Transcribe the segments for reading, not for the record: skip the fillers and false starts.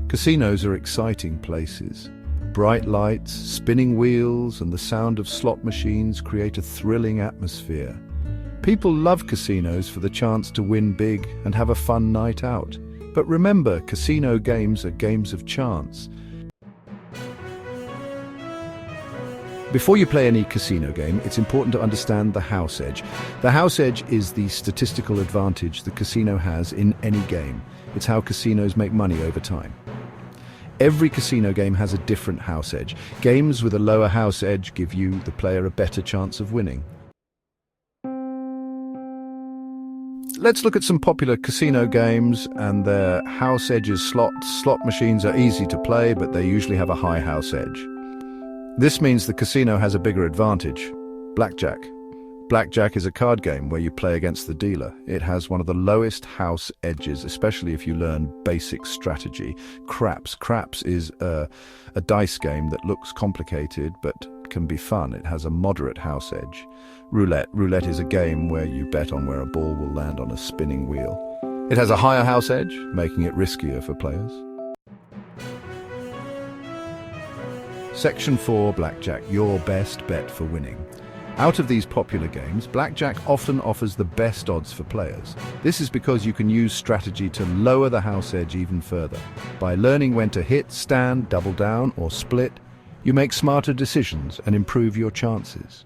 Casinos are exciting places. Bright lights, spinning wheels, and the sound of slot machines create a thrilling atmosphere. People love casinos for the chance to win big and have a fun night out. But remember, casino games are games of chance. Before you play any casino game, it's important to understand the house edge. The house edge is the statistical advantage the casino has in any game. It's how casinos make money over time. Every casino game has a different house edge. Games with a lower house edge give you, the player, a better chance of winning. Let's look at some popular casino games and their house edges. Slot machines are easy to play, but they usually have a high house edge. This means the casino has a bigger advantage. Blackjack. Blackjack is a card game where you play against the dealer. It has one of the lowest house edges, especially if you learn basic strategy. Craps. Craps is a dice game that looks complicated but can be fun. It has a moderate house edge. Roulette. Roulette is a game where you bet on where a ball will land on a spinning wheel. It has a higher house edge, making it riskier for players. Section 4, Blackjack, your best bet for winning. Out of these popular games, Blackjack often offers the best odds for players. This is because you can use strategy to lower the house edge even further. By learning when to hit, stand, double down, or split, you make smarter decisions and improve your chances.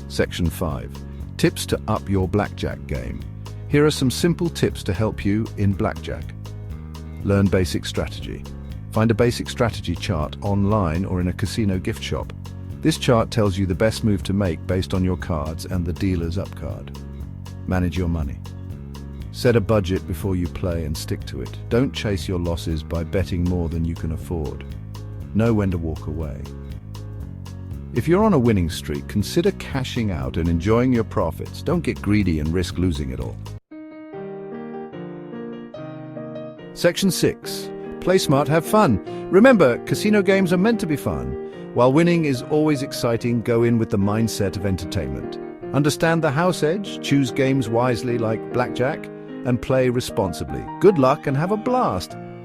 Section 5, tips to up your Blackjack game. Here are some simple tips to help you in Blackjack. Learn basic strategy. Find a basic strategy chart online or in a casino gift shop. This chart tells you the best move to make based on your cards and the dealer's up card. Manage your money. Set a budget before you play and stick to it. Don't chase your losses by betting more than you can afford. Know when to walk away. If you're on a winning streak, consider cashing out and enjoying your profits. Don't get greedy and risk losing it all. Section 6. Play smart, have fun. Remember, casino games are meant to be fun. While winning is always exciting, go in with the mindset of entertainment. Understand the house edge, choose games wisely like Blackjack, and play responsibly. Good luck and have a blast!